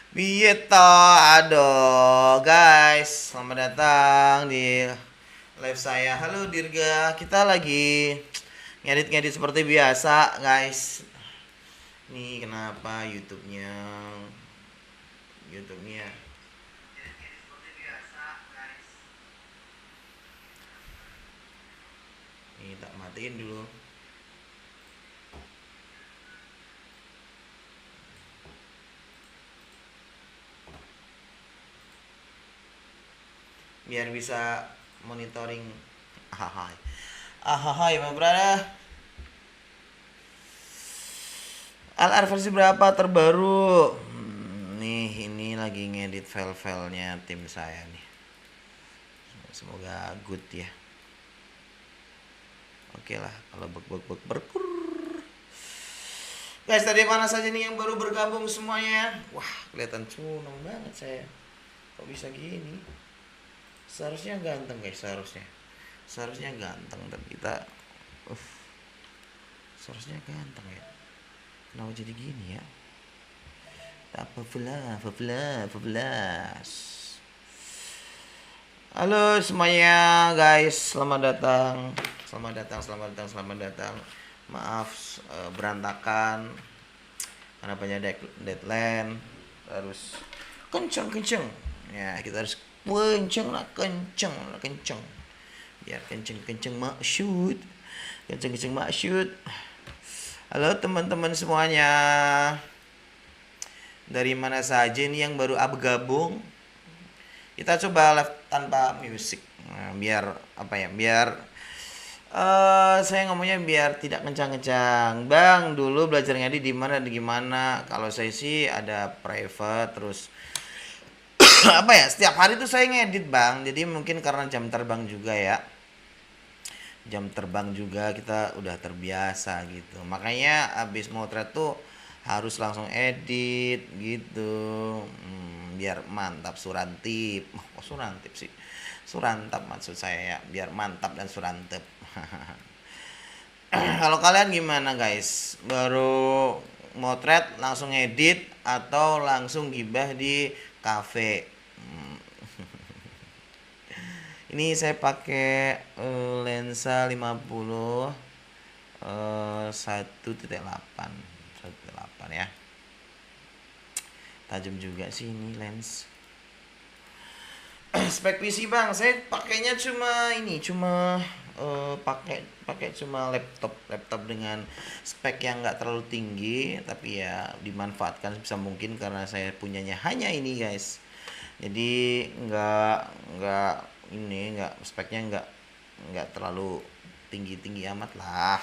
Bieto, aduh guys, selamat datang di live saya. Halo Dirga, kita lagi ngedit-ngedit seperti biasa guys. Nih kenapa YouTube-nya nih tak matiin dulu. Biar bisa monitoring. Ahai. Ahai, my brother. LR versi berapa terbaru? Nih, ini lagi ngedit file-filenya tim saya nih. Semoga good ya. Oke lah, kalau berkur. Guys, tadi mana saja nih yang baru bergabung semuanya? Wah, kelihatan cunong banget saya. Kok bisa gini? Seharusnya ganteng guys, seharusnya ganteng, tapi kita uh, seharusnya ganteng ya. Kenapa jadi gini ya? Apa belas. Halo semuanya guys, selamat datang. Maaf berantakan karena banyak deadline. Harus kenceng. Ya kita harus kenceng. Biar kenceng maksud. Halo teman-teman semuanya. Dari mana saja nih yang baru gabung? Kita coba live tanpa musik. Nah, biar apa ya? Saya ngomongnya biar tidak kencang-kencang. Bang, dulu belajar ngedit di mana gimana? Kalau saya sih ada private terus apa ya? Setiap hari tuh saya ngedit, Bang. Jadi mungkin karena jam terbang juga ya. Jam terbang juga kita udah terbiasa gitu. Makanya abis motret tuh harus langsung edit gitu. Biar mantap surantip. Oh, surantip sih. Surantap maksud saya ya, biar mantap dan surantep. Kalau kalian gimana guys? Baru motret langsung edit atau langsung gibah di cafe? Ini saya pakai lensa 50 1.8 ya. Tajam juga sih ini lens. Spek PC bang, saya pakainya cuma pakai cuma laptop dengan spek yang nggak terlalu tinggi, tapi ya dimanfaatkan sebisa mungkin karena saya punyanya hanya ini guys. Jadi nggak nggak speknya nggak terlalu tinggi amat lah.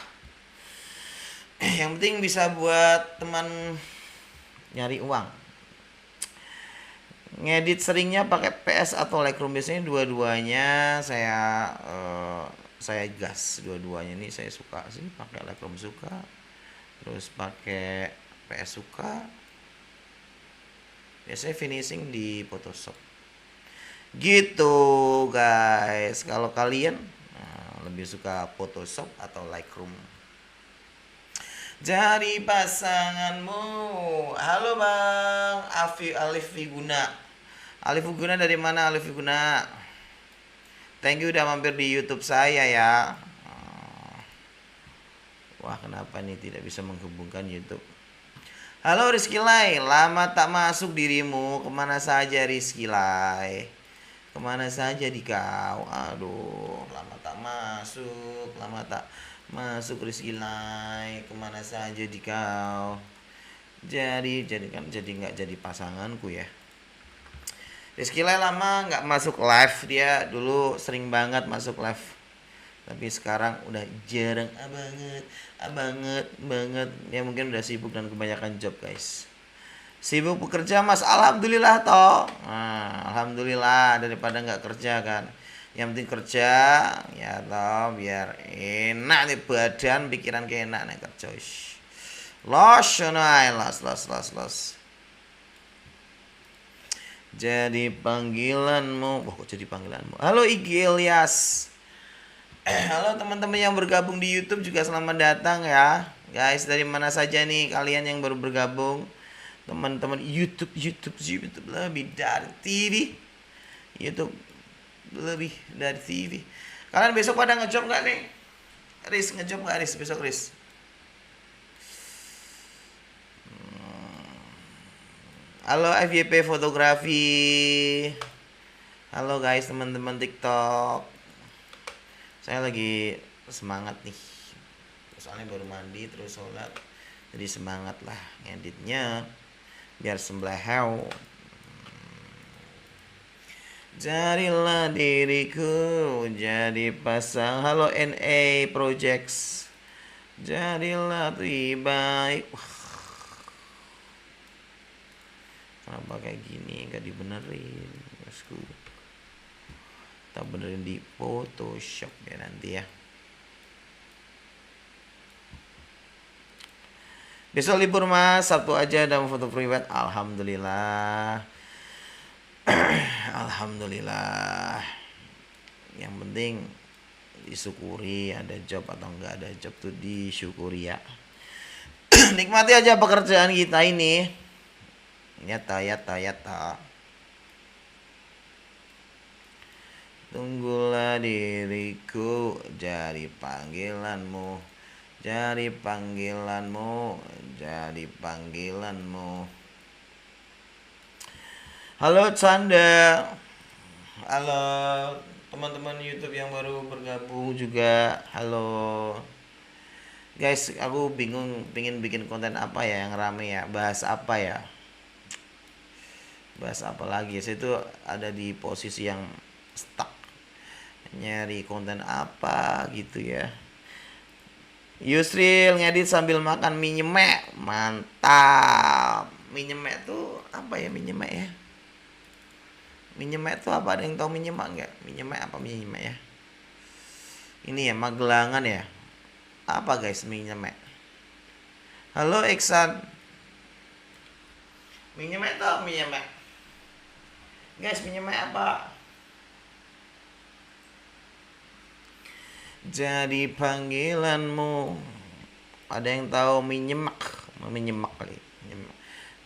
Yang penting bisa buat teman nyari uang. Ngedit seringnya pakai PS atau Lightroom, biasanya dua-duanya saya gas dua-duanya nih, saya suka sih pakai Lightroom suka, terus pakai PS suka, biasanya finishing di Photoshop gitu guys. Kalau kalian lebih suka Photoshop atau Lightroom? Jadi pasanganmu. Halo bang Alif Viguna. Alif Viguna dari mana Alif Viguna? Thank you udah mampir di YouTube saya ya. Wah kenapa nih tidak bisa menghubungkan YouTube? Halo Rizky Lai, lama tak masuk dirimu. Kemana saja Rizky Lai? Kemana saja di kau? Aduh, lama tak masuk Rizky Lai. Kemana saja di kau? Jadi nggak jadi pasanganku ya. Rizky Lai lama nggak masuk live, dia dulu sering banget masuk live, tapi sekarang udah jarang banget. Dia mungkin udah sibuk dan kebanyakan job guys. Sibuk bekerja mas, alhamdulillah toh. Nah, alhamdulillah daripada nggak kerja kan. Yang penting kerja ya toh, biar enak nih badan, pikiran kayak enak nih kerja. Los. Jadi panggilanmu. Kok jadi panggilanmu? Halo Igi Ilyas. Halo teman-teman yang bergabung di YouTube juga selamat datang ya. Guys, dari mana saja nih kalian yang baru bergabung? teman-teman YouTube lebih dari TV. YouTube lebih dari TV. Kalian besok pada ngejob nggak nih? Riz, ngejob nggak Riz besok Riz? Halo FYP fotografi. Halo guys teman-teman TikTok. Saya lagi semangat nih. Soalnya baru mandi terus sholat. Jadi semangat lah ngeditnya biar sembelhau. Jadilah diriku jadi pasang. Halo NA Projects. Jadilah lebih baik. Wah. Kenapa kayak gini gak dibenerin bosku? Kita benerin di Photoshop ya nanti ya. Besok libur mas, Sabtu aja ada foto private. Alhamdulillah. Alhamdulillah. Yang penting disyukuri, ada job atau enggak ada job tuh disyukuri ya. Nikmati aja pekerjaan kita ini. Yata. Tunggulah diriku jadi panggilanmu. Jadi panggilanmu. Halo Canda. Halo teman-teman YouTube yang baru bergabung juga. Halo. Guys, aku bingung pengen bikin konten apa ya yang rame ya. Bahas apa ya? Bahas apa lagi? Saya tuh ada di posisi yang stuck. Nyari konten apa gitu ya. Yusril ngedit sambil makan mie nyemek. Mantap. Mie nyemek tuh apa ya mie nyemek ya? Mie nyemek tuh apa? Ada yang tahu mie nyemek enggak? Mie nyemek apa mie nyemek ya? Ini ya Magelangan ya. Apa guys mie nyemek? Halo Iksan. Mie nyemek tuh mie nyemek. Guys mie nyemek apa? Jadi panggilanmu. Ada yang tahu mie nyemek? Mie nyemek kali. Nyemek.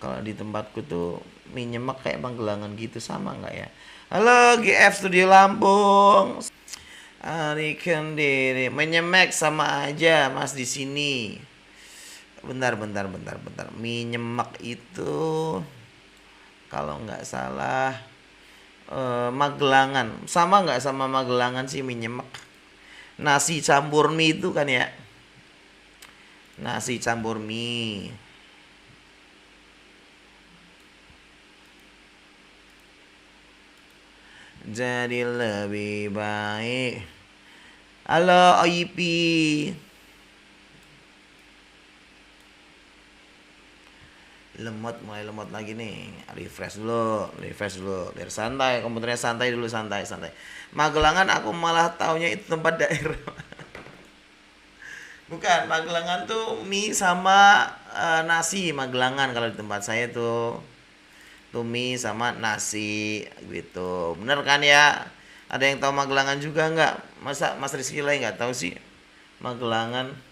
Kalau di tempatku tuh mie nyemek kayak Magelangan gitu, sama nggak ya? Halo GF Studio Lampung. Arikan diri. Mie nyemek sama aja mas di sini. Bentar. Mie nyemek itu kalau nggak salah Magelangan. Sama nggak sama Magelangan sih mie nyemek? Nasi campur mie itu kan ya. Nasi campur mie. Jadi lebih baik. Halo OIP. Mulai lemot lagi nih. Refresh dulu. Biar santai, komputernya santai dulu, santai. Magelangan aku malah taunya itu tempat daerah. Bukan, Magelangan tuh mie sama nasi Magelangan kalau di tempat saya tuh. Tuh mie sama nasi gitu. Bener kan ya? Ada yang tahu Magelangan juga nggak? Masa Mas Rizky lagi nggak tahu sih Magelangan?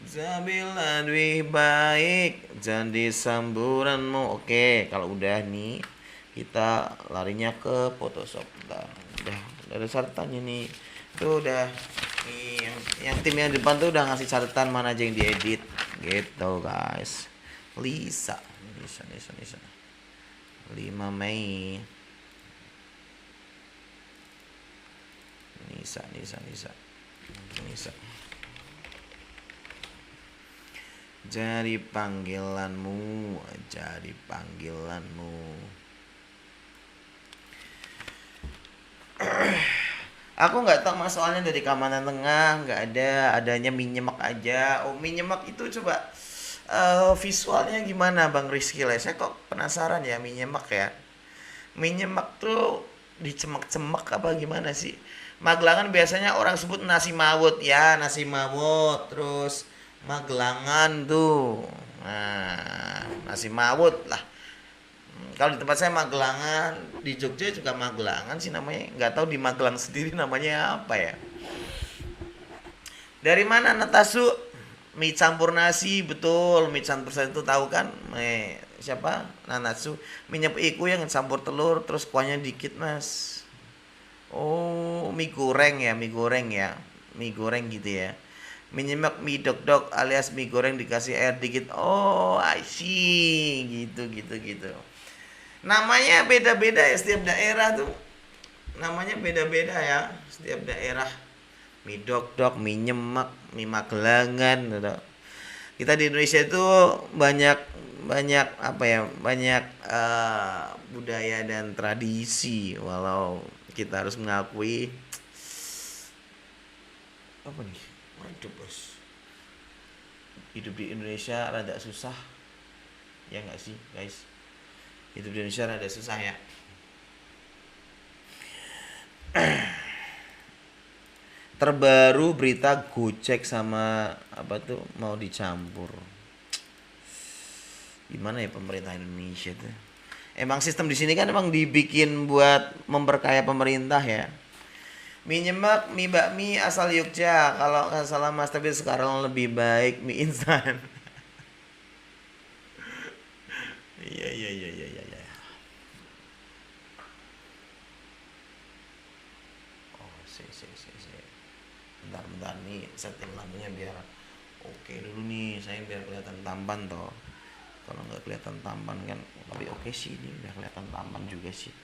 Zabilah lebih baik jadi samburanmu. Oke, kalau udah nih kita larinya ke Photoshop. Udah ada catatannya nih. Tuh udah nih yang tim yang depan tuh udah ngasih catatan mana aja yang diedit gitu guys. Lisa. 5 Mei. Nisa. Jadi panggilanmu. Aku nggak tahu mas, soalnya dari keamanan tengah nggak adanya mie nyemek aja. Oh mie nyemek itu coba visualnya gimana Bang Rizky lah? Saya kok penasaran ya mie nyemek ya. Mie nyemek tuh dicemek-cemek apa gimana sih? Magelangan biasanya orang sebut nasi mawut ya, terus Magelangan tuh. Nah, nasi mawut lah. Kalau di tempat saya Magelangan, di Jogja juga Magelangan sih namanya. Nggak tahu di Magelang sendiri namanya apa ya. Dari mana Natasu? mie campur nasi, betul. Mie campur nasi itu tahu kan? Siapa? Nanatsu. Minyak iku yang campur telur terus kuahnya dikit, Mas. Oh, mie goreng ya, mie goreng ya. Mie goreng gitu ya. Mie nyemek, mie dok-dok alias mie goreng dikasih air dikit. Oh, I see. Gitu, gitu, gitu. Namanya beda-beda ya setiap daerah tuh. Namanya beda-beda ya setiap daerah. Mie dok-dok, mie nyemek, mie magelangan gitu. Kita di Indonesia itu banyak banyak apa ya, banyak budaya dan tradisi, walau kita harus mengakui apa nih, hidup bos, hidup di Indonesia rada susah ya nggak sih guys, hidup di Indonesia rada susah ya. Terbaru berita Gojek sama apa tuh mau dicampur. Gimana ya pemerintah Indonesia tuh? Emang sistem di sini kan emang dibikin buat memperkaya pemerintah ya. Mie nyemek, mie bakmi asal Yogyakarta. Kalau nggak salah mas, tapi sekarang lebih baik mie instan. Iya iya iya iya iya. Iya. Oh si. Bentar nih setting lampunya biar oke dulu nih. Saya biar kelihatan tampan toh. Kalau nggak kelihatan tampan kan, tapi oke sih ini udah kelihatan tampan juga sih.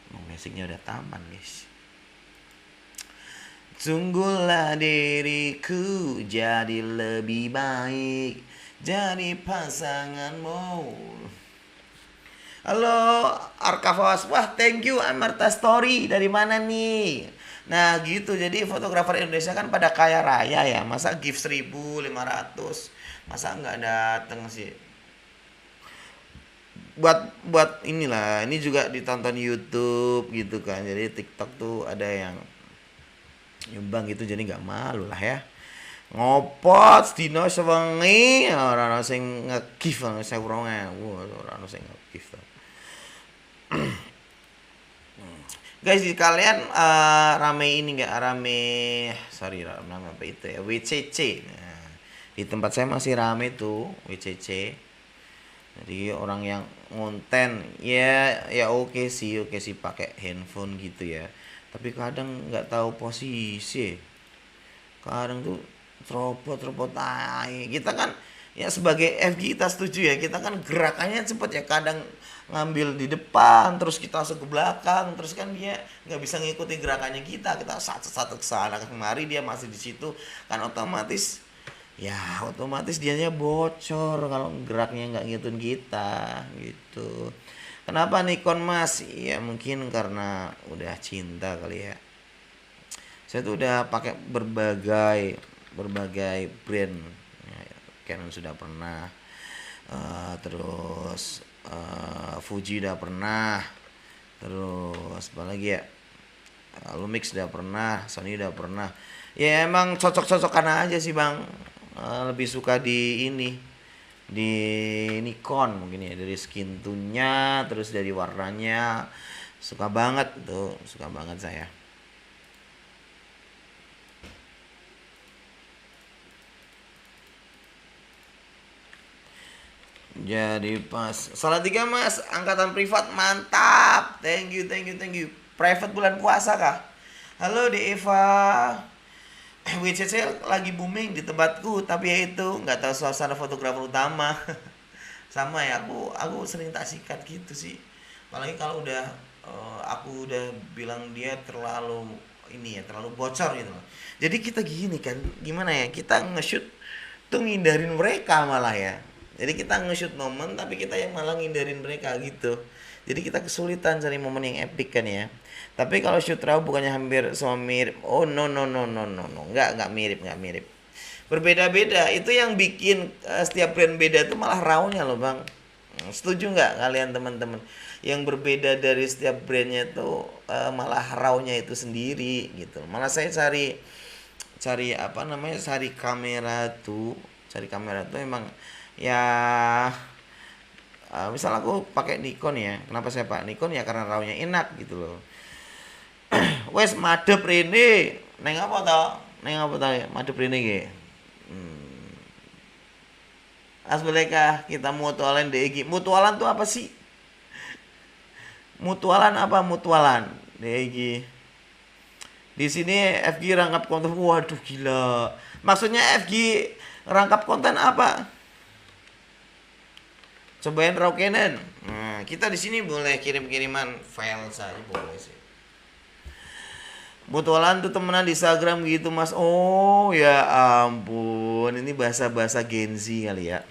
Emang basicnya udah tampan guys. Tunggulah diriku jadi lebih baik, jadi pasanganmu. Halo Arkavos, wah thank you Amarta Story, dari mana nih? Nah gitu, jadi fotografer Indonesia kan pada kaya raya ya, masa gift 1.500, masa nggak dateng sih? Buat inilah, ini juga ditonton YouTube gitu kan, jadi TikTok tuh ada yang nyumbang gitu, jadi nggak malu lah ya. Ngopot dino sewengi ora ana sing nge-gift 1.200, ora ana sing nge-gift. Guys, di kalian rame ini nggak, rame sorry nama apa itu ya, WCC. Nah, di tempat saya masih rame tuh WCC. Jadi orang yang ngonten ya oke sih pakai handphone gitu ya. Tapi kadang nggak tahu posisi. Kadang tuh teropot aja. Kita kan ya sebagai FG kita setuju ya, kita kan gerakannya cepet ya, kadang ngambil di depan terus kita langsung ke belakang, terus kan dia nggak bisa ngikuti gerakannya kita satu ke sana kemari, dia masih di situ kan, otomatis dianya bocor kalau geraknya nggak ngikutin kita gitu. Kenapa Nikon mas? Ya mungkin karena udah cinta kali ya. Saya tuh udah pakai berbagai brand ya, Canon sudah pernah, terus Fuji udah pernah, terus apa lagi ya, Lumix udah pernah, Sony udah pernah. Ya emang cocok-cocokan aja sih bang. Lebih suka di ini, di Nikon mungkin ya, dari skin tone-nya, terus dari warnanya, suka banget tuh, suka banget saya. Jadi pas salah tiga mas, angkatan privat mantap, thank you. Private bulan puasa kah? Halo di Eva. WCC lagi booming di tempatku, tapi ya itu nggak tahu suasana fotografer utama. Sama ya, aku sering tak sikat gitu sih. Apalagi kalau udah aku udah bilang dia terlalu ini ya, terlalu bocor gitu. Jadi kita gini kan, gimana ya? Kita nge-shoot tuh ngindarin mereka malah ya. Jadi kita nge-shoot momen tapi kita yang malah ngindarin mereka gitu. Jadi kita kesulitan cari momen yang epic kan ya. Tapi kalau shoot raw bukannya hampir semua mirip. Oh no. Enggak mirip. Berbeda-beda. Itu yang bikin setiap brand beda itu malah rawnya loh, Bang. Setuju nggak kalian teman-teman? Yang berbeda dari setiap brandnya itu malah rawnya itu sendiri gitu. Malah saya cari cari apa namanya? Cari kamera tuh emang ya misal aku pakai Nikon ya, kenapa saya pakai Nikon ya karena rawnya enak gitu loh. Wes madep rene neng apa tau ya madep rene ge. Mas bolehkah kita mutualan DG? Mutualan tuh apa sih? Mutualan apa mutualan? DG. Di sini FG rangkap konten. Waduh gila. Maksudnya FG rangkap konten apa? Cobain raw Canon. Nah, kita di sini boleh kirim-kiriman file saja boleh sih. Mutualan tuh temenan di Instagram gitu mas. Oh ya ampun, ini bahasa-bahasa Gen Z kali ya.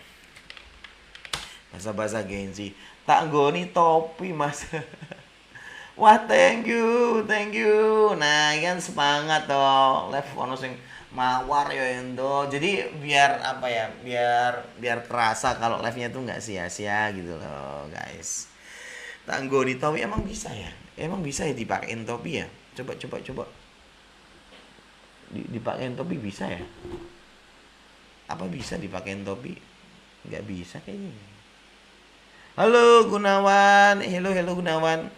Bahasa-bahasa Gen Z. Tak nggoni topi mas. Wah thank you, thank you. Nah kan semangat toh. Live ono sing mawar ya Endo. Jadi biar apa ya? Biar terasa kalau live-nya tuh nggak sia-sia gitu loh guys. Tak nggoni topi emang bisa ya? Emang bisa ya dipakein topi ya? Coba. Dipakein topi bisa ya? Apa bisa dipakein topi? Nggak bisa kayaknya. Halo Gunawan, hello Gunawan.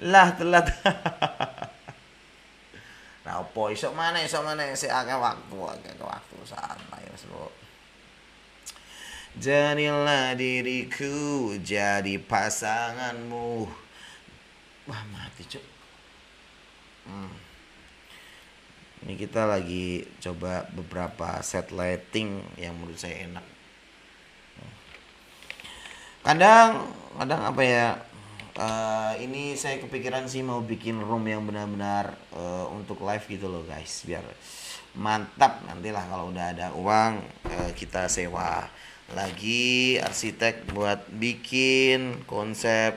Lah telat. Nah, opo isok mana sik akeh waktu santai Mas Bro. Jadilah diriku jadi pasanganmu. Wah, mati, Cuk. Ini kita lagi coba beberapa set lighting yang menurut saya enak. Kadang apa ya? Ini saya kepikiran sih mau bikin room yang benar-benar untuk live gitu loh guys, biar mantap nantilah kalau udah ada uang kita sewa lagi arsitek buat bikin konsep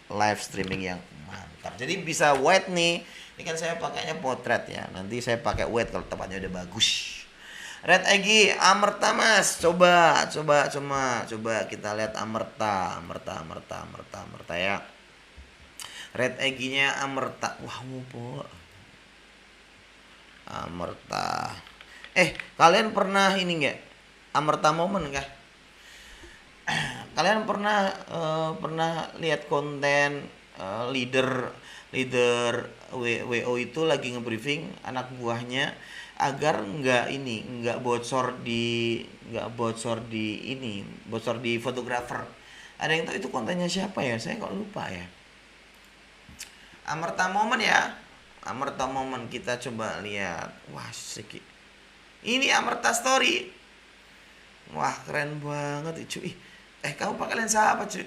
live streaming yang mantap. Jadi bisa white nih. Ini kan saya pakainya potret ya. Nanti saya pakai white kalau tempatnya udah bagus. Red Egi Amerta mas, coba kita lihat Amerta ya. Red Eginya Amerta, wah po. Amerta. Kalian pernah ini nggak? Amerta Momen kah? Kalian pernah lihat konten leader WO itu lagi ngebriefing anak buahnya agar nggak bocor di fotografer. Ada yang tahu itu kontennya siapa ya? Saya kok lupa ya. Amerta Momen ya. Amerta Momen kita coba lihat. Wah, seki. Ini Amerta Story. Wah, keren banget cuy. Kamu pakai lensa apa, cuy?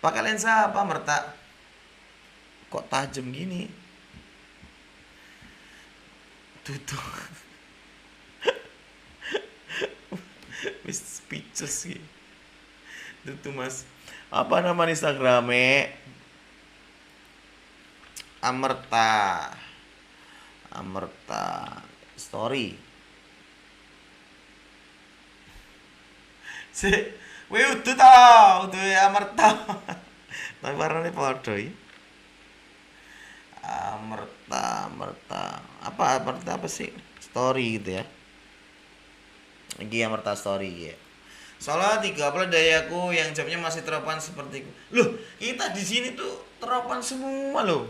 Pakai lensa apa, Amerta? Kok tajam gini? Tuh. Speechless gitu. Tuh mas. Apa nama Instagramnya? Amerta Story. Udah tau, udah Amerta. Tapi warnanya podo ya. Amerta apa sih? Story gitu ya. Ini Amerta Story ya. Soalnya 30 dayaku yang jamnya masih teropan seperti loh, kita di sini tuh teropan semua loh.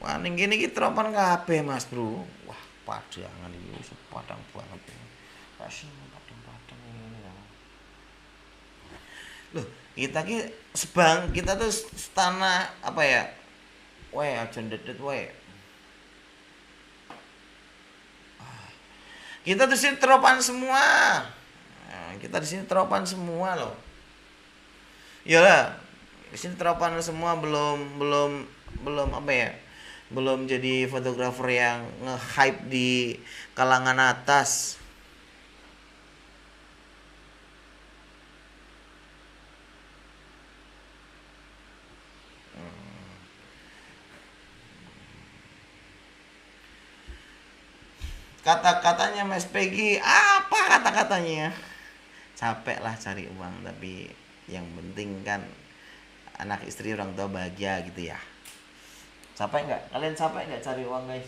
Wah, ning kene iki teropan kabeh Mas Bro. Wah, padangan iki wis padang banget. Pasien padang-padang ini. Loh, kita tuh tanah apa ya? Weh, aja ndedet weh. Kita di sini teropan semua. Nah, kita di sini teropan semua loh. Iyalah, di sini teropan semua belum apa ya? Belum jadi fotografer yang nge-hype di kalangan atas. Kata-katanya Mas Peggy, apa kata-katanya? Capek lah cari uang, tapi yang penting kan anak istri orang tua bahagia gitu ya. Capek nggak? Kalian capek nggak cari uang guys?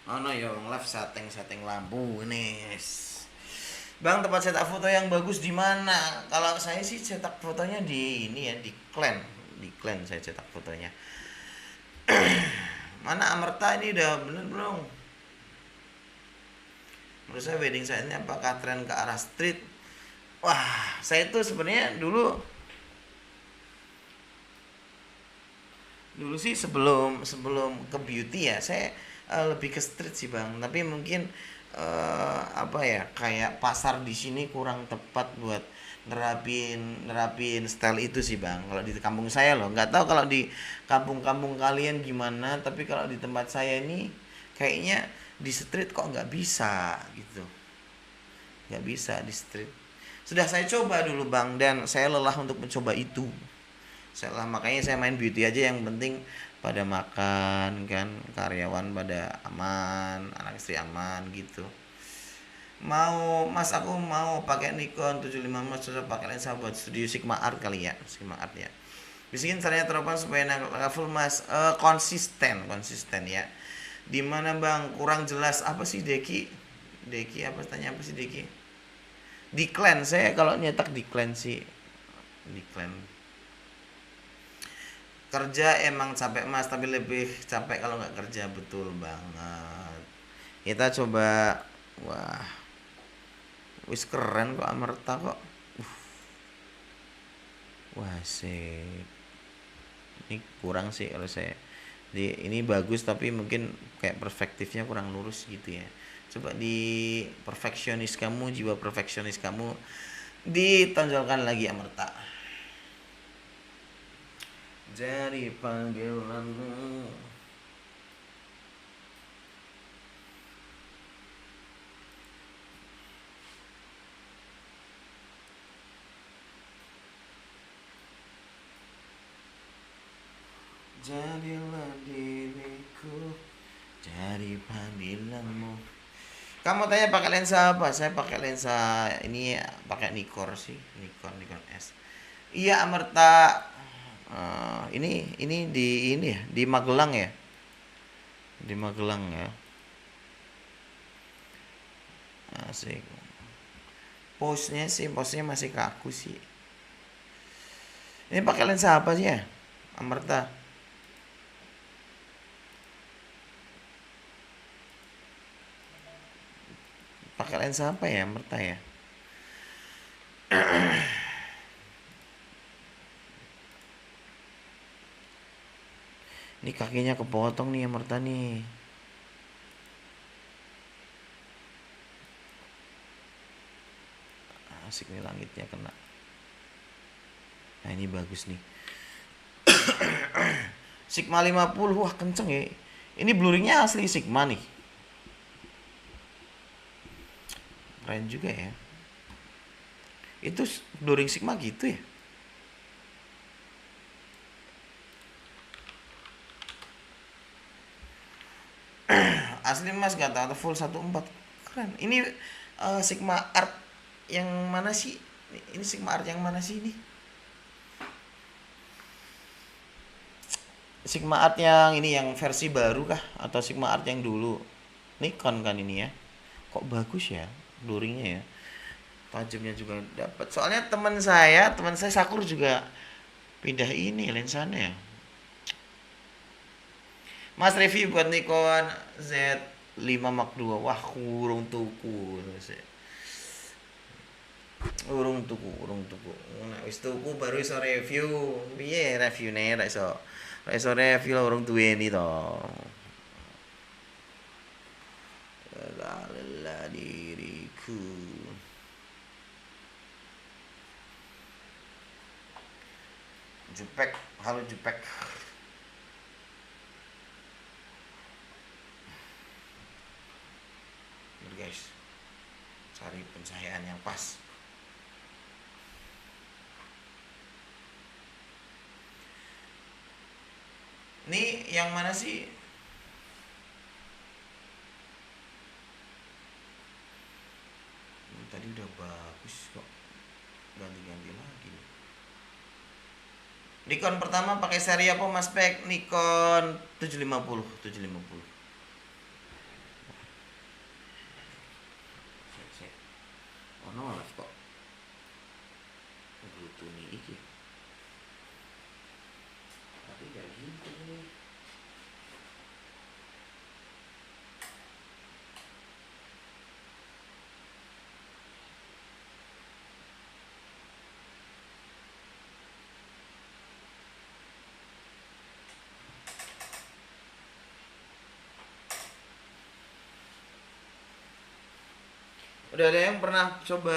Oh no yo, live setting lampu nih. Bang, tempat cetak foto yang bagus di mana? Kalau saya sih cetak fotonya di ini ya, di Klen. Declan saya cetak fotonya. Mana Amerta ini udah bener belum? Menurut saya wedding saya ini apakah tren ke arah street? Wah, saya tuh sebenarnya dulu sih sebelum sebelum ke beauty ya, saya lebih ke street sih bang. Tapi mungkin apa ya, kayak pasar di sini kurang tepat buat nerapin nerapin style itu sih bang. Kalau di kampung saya loh, nggak tahu kalau di kampung-kampung kalian gimana. Tapi kalau di tempat saya ini kayaknya di street kok nggak bisa gitu, nggak bisa di street. Sudah saya coba dulu bang dan saya lelah untuk mencoba itu. Saya makanya saya main beauty aja, yang penting pada makan kan, karyawan pada aman, anak istri aman gitu. Mau mas, aku mau pakai Nikon 75 mas, cocok pakai lensa buat studio Sigma Art kali ya, Sigma Art ya. Bisikin caranya teropan supaya full mas. Konsisten konsisten ya. Dimana bang kurang jelas apa sih Deki? Deki apa, tanya apa sih Deki? Declan, saya kalau nyetak Declan sih, Declan. Kerja emang capek mas, tapi lebih capek kalau nggak kerja, betul banget. Kita coba. Wah, wis keren kok Amerta kok. Wah sih, ini kurang sih kalau saya. Di ini bagus tapi mungkin kayak perspektifnya kurang lurus gitu ya. Coba di perfeksionis kamu, jiwa perfeksionis kamu ditonjolkan lagi Amerta. Jadi panggilanmu. Jadilah diriku, jadi panggilanmu. Kamu tanya pakai lensa apa? Saya pakai lensa ini ya, pakai Nikon sih, Nikon S. Iya Amerta. Ini ya, di Magelang ya, di Magelang ya. Asik. Postnya masih kaku sih. Ini pakai lensa apa sih ya, Amerta? Pakai lensa apa ya Amerta ya? Ini kakinya kepotong nih Amerta nih. Asik nih, langitnya kena. Nah ini bagus nih. Sigma 50, wah kenceng ya. Ini blurringnya asli Sigma nih. Keren juga ya. Itu blurring Sigma gitu ya. Asli mas, gak tahu full 14. Keren. Ini Sigma Art yang mana sih? Ini Sigma Art yang mana sih ini? Sigma Art yang ini yang versi baru kah? Atau Sigma Art yang dulu? Nikon kan ini ya. Kok bagus ya blurringnya ya. Tajamnya juga dapat. Soalnya teman saya Sakur juga pindah ini lensanya ya. Mas review buat Nikon Z5 Mark II. Wah, urung tuku. Urung tuku. Nek wis tuku baru iso review. Piye reviewne ra iso review urung duweni to. Lelah diriku. Jupek, halo Jupek. Bentar guys, cari pencahayaan yang pas. Ini yang mana sih? Tadi udah bagus kok, ganti-ganti lagi. Nikon pertama pakai seri apa mas Pek? Nikon 750. Ono lah kok butuh nih iki. Udah ada yang pernah coba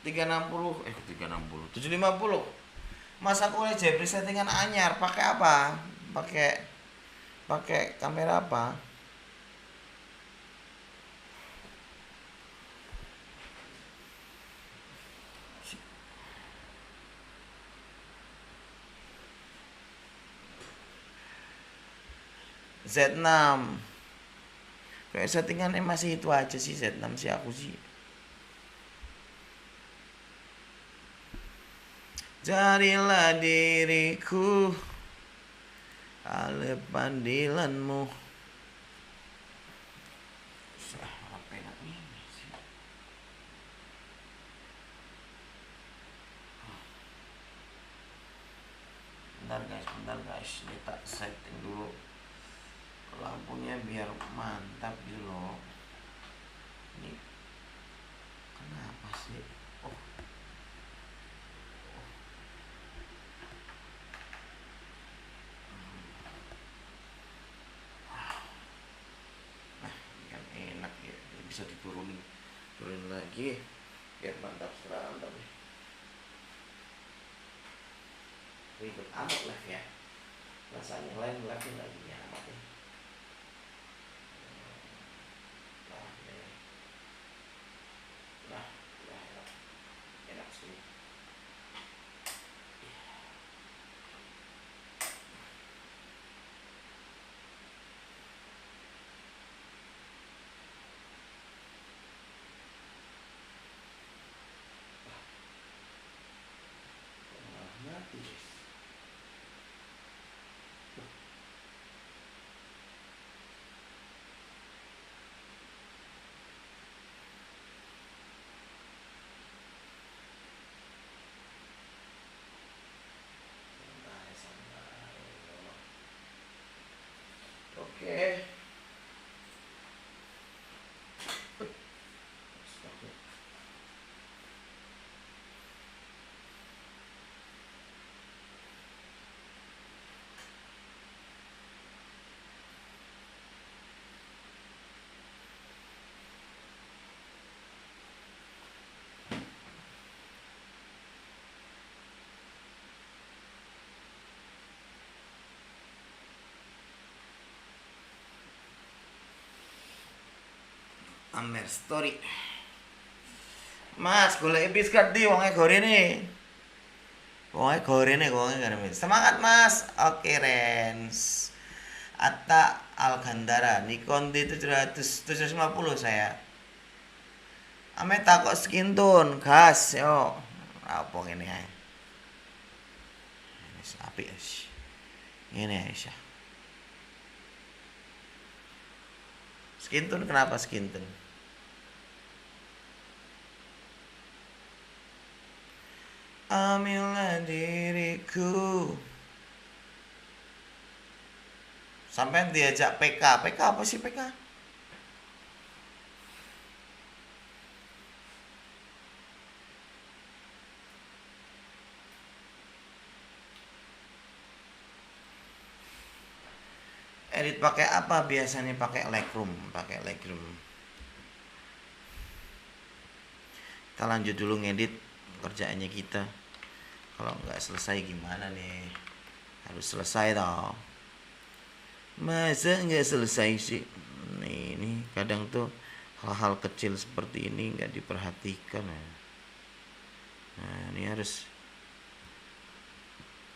360 360 750. Mas aku aja beli settingan anyar, pakai apa? Pakai pakai kamera apa? Z6. Kayak settingannya masih itu aja sih, Z6 sih aku sih. Jadilah diriku ale panggilanmu. Apa enak ini sih? Bentar guys, ini tak setting dulu lampunya biar mantap gitu loh. Ini kenapa sih? Oh, nah ini kan enak ya, ini bisa turunin lagi biar mantap serantap nih. Ribet amat lah ya, rasanya lain lagi amat ya. Nah, enak sih. Mati guys. Santai. Oke. Amer story. Mas, golek biskuit di wonge gorene. Wonge gorene kan. Semangat Mas. Oke, Rens. Atta Algandara Nikon D750 saya. Ame takok skin tone gas yo. Apa ngene ae. Wis apik wis. Ngene ae sih. Skin tone kenapa skin tone? Ambillah diriku. Sampai diajak PK. PK apa sih PK? Edit pakai apa? Biasanya pakai Lightroom. Kita lanjut dulu ngedit kerjaannya kita. Kalau nggak selesai gimana nih? Harus selesai toh. Masa nggak selesai sih? Nih, ini kadang tuh hal-hal kecil seperti ini nggak diperhatikan ya. Nah, ini harus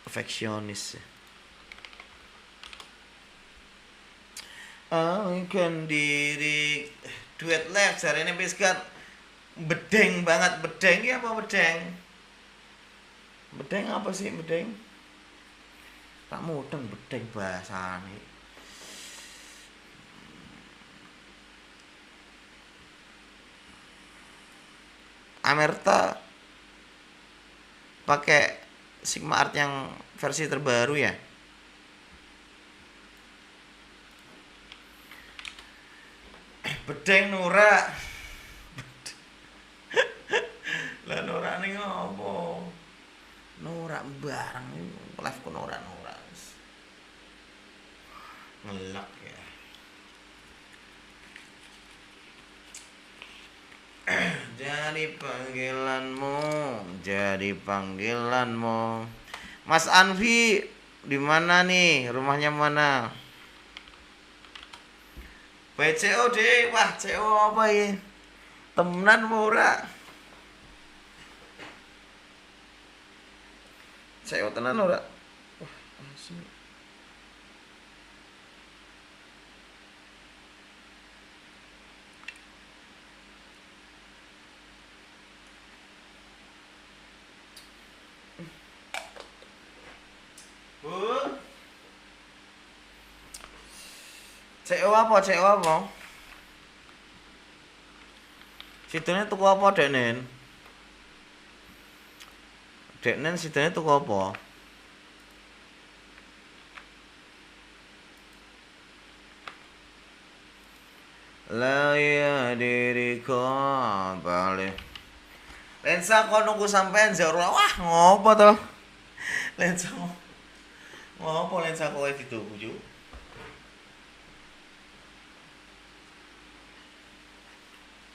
perfeksionis ya. Akan diri duet live hari ini biskat bedeng banget. Bedeng ya apa bedeng? Bedeng apa sih bedeng? Tak mudeng bedeng bahasane. Amerta pakai Sigma Art yang versi terbaru ya. Bedeng Nura. Lah Nura ning ngopo? Nura barang live ku Nura. Ngelak ya. Jadi panggilanmu, jadi panggilanmu. Mas Anfi, di mana nih? Rumahnya mana? PCOD, wah CO apa ya? Temenan murah. CO tenan ora? Wah, asli. Bu, CO apa? CO apa? Sidone tuku apa, Denen? Denen sidone tuku apa? La ya diriku balik. Lensa kok nunggu sampean Zara. Wah, ngopo to? Lensa ngopo lensa kowe dituku?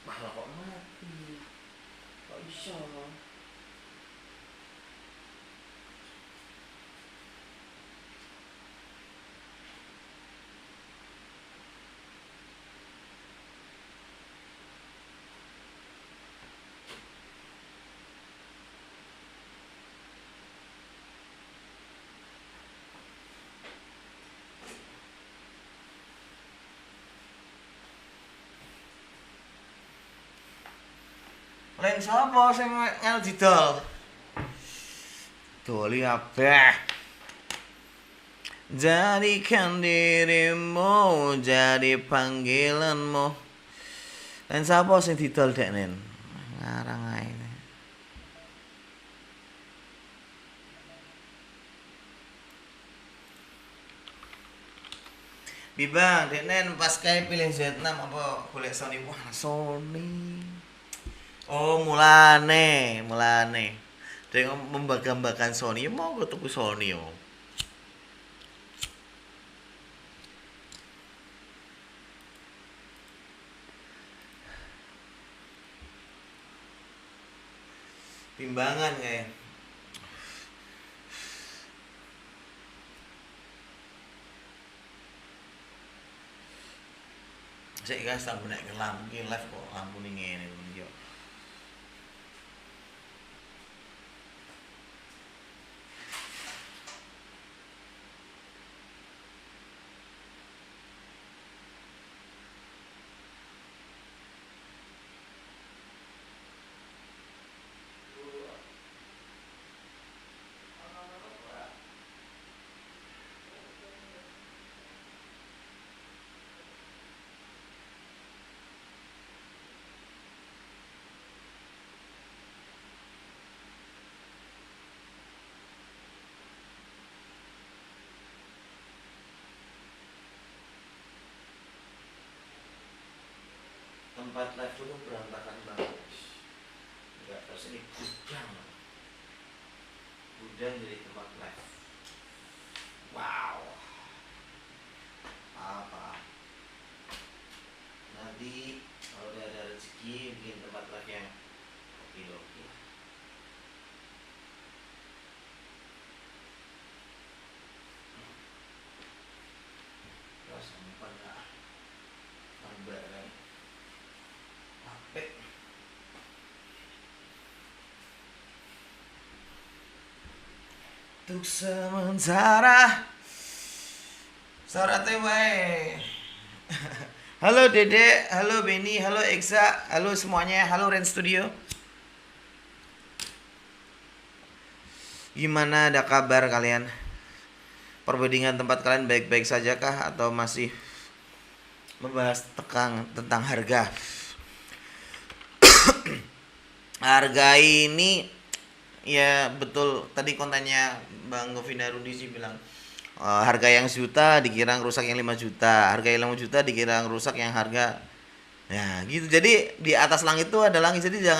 Malah kok mati. Kok iso? Lensa apa sing ngel didol? Doli kabeh. Jadikan dirimu jadi panggilanmu. Lensa apa sing didol Deknen? Ngarang ae. Bibang, Deknen pas kae pilih Z6 apa golek Sony? Wah, Sony. Oh, mulane. Dia membanggakan Sony, ya mau gue tuku Sony yo. Timbangan kayak. Saya guys tak guna lampu ki live kok lampu ning ngene yo. Tempat live itu berantakan banget. Enggak terus ini gudang jadi tempat live. Wow. Apa? Nanti kalau udah ada rezeki bikin tempat live yang oke. Terus sampai lah. Tambah kan. Untuk sementara Sorate wae. Halo Dede, halo Beni, halo Eksa, halo semuanya, halo Ren Studio. Gimana, ada kabar kalian? Perbandingan tempat kalian baik-baik saja kah atau masih membahas tentang harga? Harga ini ya betul, tadi kontennya Bang Govina Rudi sih bilang harga yang sejuta dikira rusak yang 5 juta, harga yang 5 juta dikira rusak yang harga ya gitu. Jadi di atas langit itu ada langit, jadi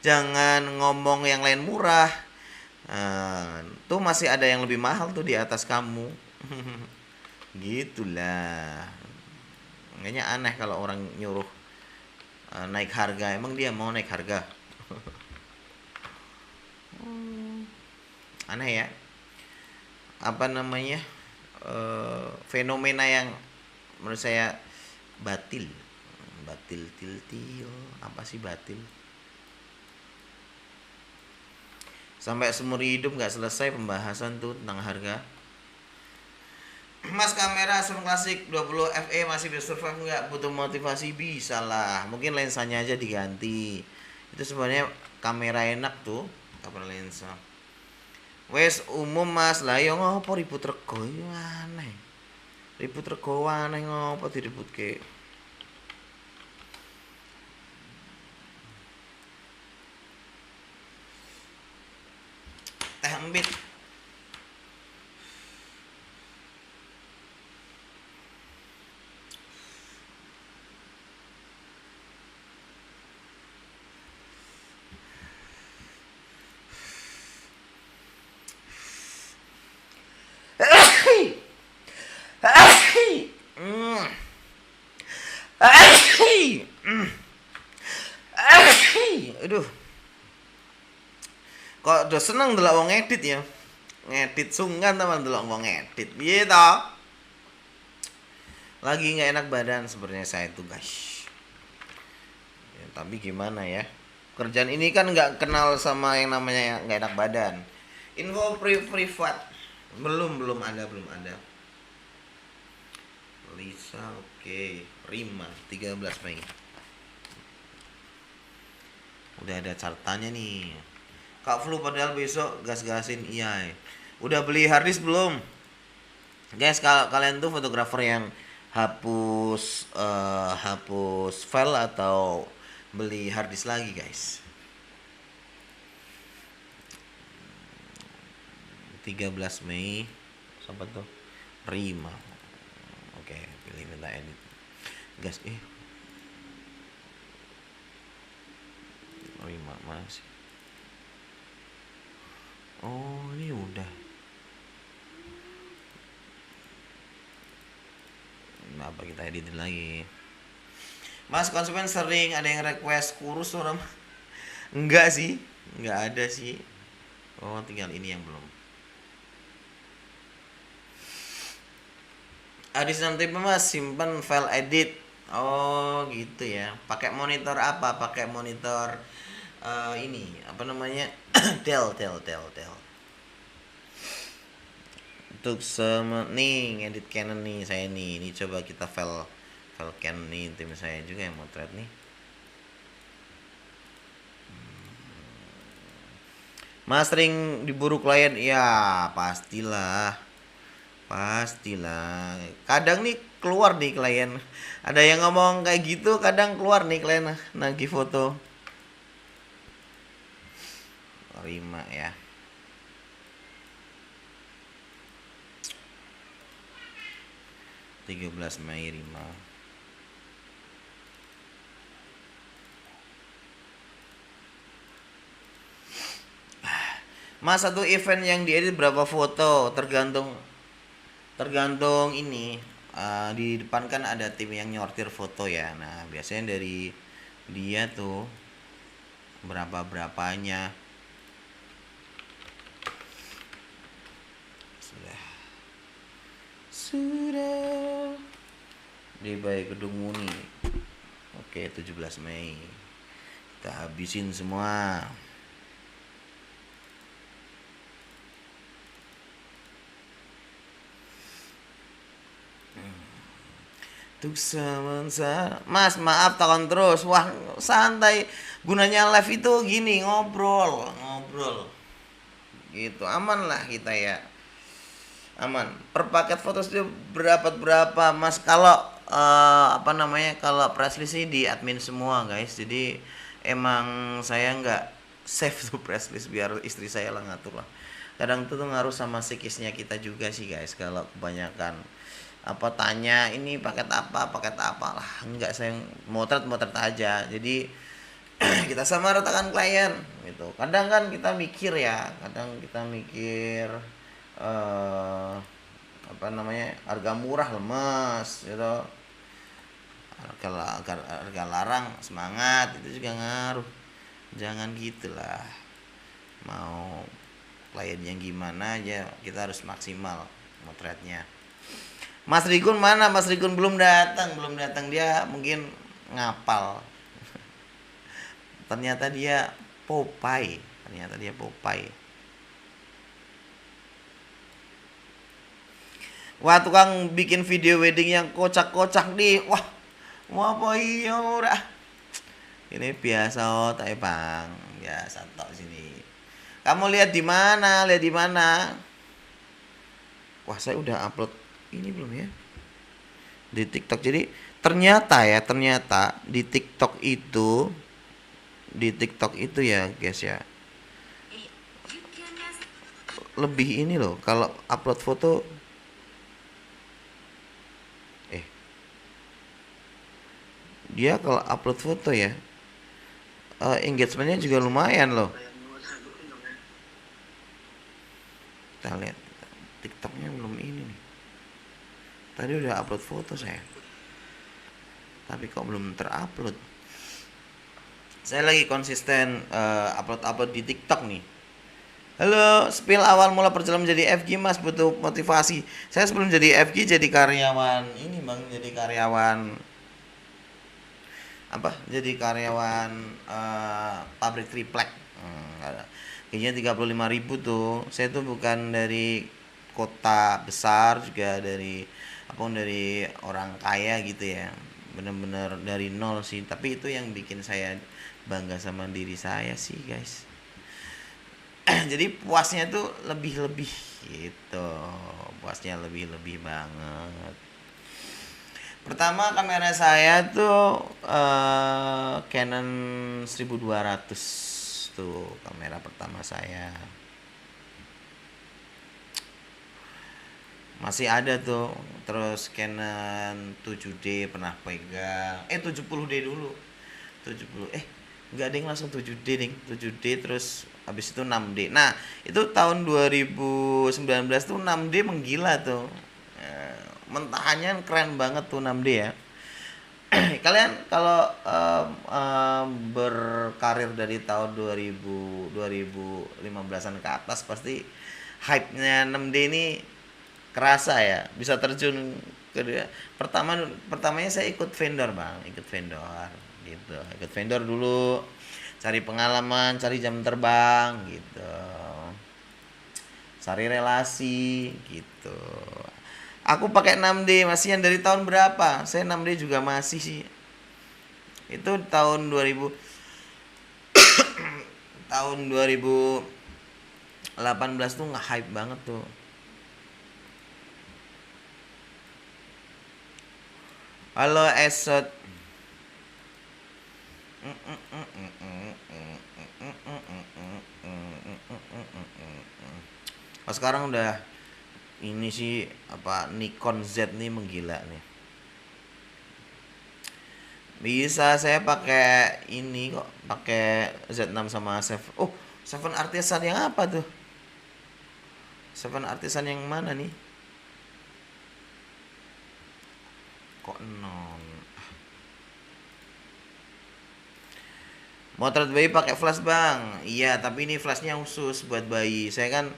jangan ngomong yang lain murah, tuh masih ada yang lebih mahal tuh di atas kamu. Gitulah, kayaknya aneh kalau orang nyuruh naik harga. Emang dia mau naik harga? Aneh ya, apa namanya, fenomena yang menurut saya batil. Batil til apa sih batil? Sampai seumur hidup nggak selesai pembahasan tuh tentang harga. Mas, kamera Sony Classic 20 FE masih bisa survive nggak? Butuh motivasi? Bisa lah, mungkin lensanya aja diganti. Itu sebenarnya kamera enak tuh, kamera lensa. Wes umum mas, lah yo ngopo ribut rego yo aneh. Ribut rego aneh, ngopo diribut ke? Teh embit. Aduh, kok udah seneng delok wong edit ya. Ngedit sungkan teman delok wong edit. Piye to? Lagi nggak enak badan sebenarnya saya tuh, guys. Ya, tapi gimana ya? Kerjaan ini kan nggak kenal sama yang namanya nggak enak badan. Info privat belum ada. Lisa oke. Rima 13 Mei. Udah ada catatannya nih. Kak Flu padahal besok gas-gasin iya. Udah beli harddisk belum? Guys, kalau kalian tuh fotografer yang hapus file atau beli harddisk lagi, guys. 13 Mei. Siapa tuh? Rima. Oke, pilih minta edit. Gas Rima masih. Oh, ini udah. Apa kita editin lagi? Mas, konsumen sering ada yang request kurus orang. Enggak sih, enggak ada sih. Oh, tinggal ini yang belum. Additional tip mas, simpan file edit. Oh gitu ya. Pakai monitor apa? Pakai monitor ini apa namanya? Dell. Untuk nih ngedit Canon nih saya nih. Ini coba kita file Canon nih, tim saya juga yang motret nih. Mas sering diburu klien? Ya pastilah. Kadang nih keluar nih klien. Ada yang ngomong kayak gitu, kadang keluar nih klien nagih foto. Rima ya. Tiga belas Mei Rima. Mas, satu event yang diedit berapa foto? Tergantung ini, di depan kan ada tim yang nyortir foto ya. Nah biasanya dari dia tuh berapanya. Sudah di baik Gedung Muni. Oke, 17 Mei kita habisin semua. Untuk sementara mas, maaf takon terus. Wah santai, gunanya live itu gini, ngobrol gitu, aman lah kita ya, aman. Per paket foto itu berapa mas? Kalau apa namanya, kalau press list sih di admin semua guys, jadi emang saya nggak save tuh press list, biar istri saya lah ngatur lah. Kadang tuh ngaruh sama psikisnya kita juga sih guys, kalau kebanyakan apa tanya ini paket apa lah, enggak, saya motret aja. Jadi kita sama ratakan klien gitu. Kadang kan kita mikir apa namanya, harga murah lemas gitu, Harga larang semangat itu juga ngaruh. Jangan gitulah. Mau klien yang gimana aja kita harus maksimal motretnya. Mas Rikun mana? Mas Rikun belum datang dia mungkin ngapal. Ternyata dia Popeye. Wah, tukang bikin video wedding yang kocak-kocak nih. Wah, mau apa iya ora? Ini biasa oh, tak bang. Biasa tok sini. Kamu lihat di mana? Lihat di mana? Wah, saya udah upload ini belum ya? Di TikTok. Jadi ternyata di TikTok itu ya, guys ya. Lebih ini loh, kalau upload foto dia kalau upload foto ya, engagementnya juga lumayan loh. Kita lihat TikToknya belum ini nih. Tadi udah upload foto saya, tapi kok belum terupload. Saya lagi konsisten upload di TikTok nih. Halo, spill awal mula perjalanan menjadi FG Mas, butuh motivasi. Saya sebelum jadi FG jadi karyawan ini bang, jadi karyawan apa? Jadi karyawan pabrik triplek. Kayaknya 35.000 tuh. Saya tuh bukan dari kota besar juga dari orang kaya gitu ya. Bener-bener dari nol sih. Tapi itu yang bikin saya bangga sama diri saya sih guys. Jadi puasnya tuh lebih-lebih gitu. Puasnya lebih-lebih banget. Pertama kamera saya tuh Canon 1200 tuh kamera pertama saya. Masih ada tuh. Terus Canon 7D pernah pegang. 70D dulu. 70 enggak ding, langsung 7D ding. 7D terus habis itu 6D. Nah, itu tahun 2019 tuh 6D menggila tuh. Mentahannya keren banget tuh 6D ya. Kalian kalau berkarir dari tahun 2015-an ke atas pasti hype-nya 6D ini kerasa ya. Bisa terjun ke dia. Pertamanya saya ikut vendor, Bang, ikut vendor gitu. Ikut vendor dulu, cari pengalaman, cari jam terbang gitu. Cari relasi gitu. Aku pakai 6D masih yang dari tahun berapa? Saya 6D juga masih sih. Itu tahun 2000 tahun 2018 tuh nge-hype banget tuh. Halo Esot. Oh, sekarang udah ini sih apa Nikon Z nih menggila nih. Bisa saya pakai ini kok, pakai Z6 sama 7. Oh, 7 Artisan yang apa tuh? 7 Artisan yang mana nih? Kok non? Motret bayi pakai flash bang. Iya, tapi ini flashnya khusus buat bayi. Saya kan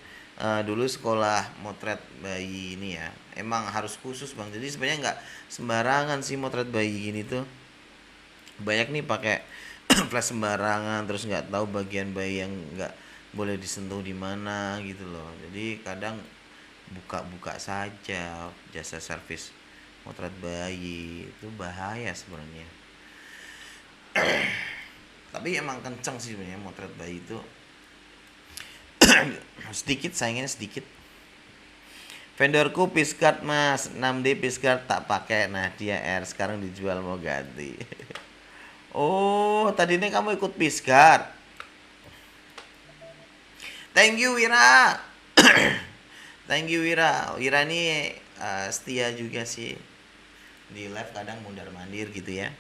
dulu sekolah motret bayi ini ya. Emang harus khusus bang. Jadi sebenarnya nggak sembarangan sih motret bayi gini tuh. Banyak nih pakai flash sembarangan, terus nggak tahu bagian bayi yang nggak boleh disentuh di mana gitu loh. Jadi kadang buka-buka saja jasa servis motret bayi itu bahaya sebenarnya. Tapi emang kenceng sih sebenarnya motret bayi itu. Sedikit saingannya sedikit. Vendorku Piscard mas, 6D Piscard tak pakai. Nah dia R sekarang dijual mau ganti. Oh tadinya kamu ikut Piscard. Thank you Wira. Thank you Wira. Wira ini setia juga sih. Di live kadang mundar mandir gitu ya.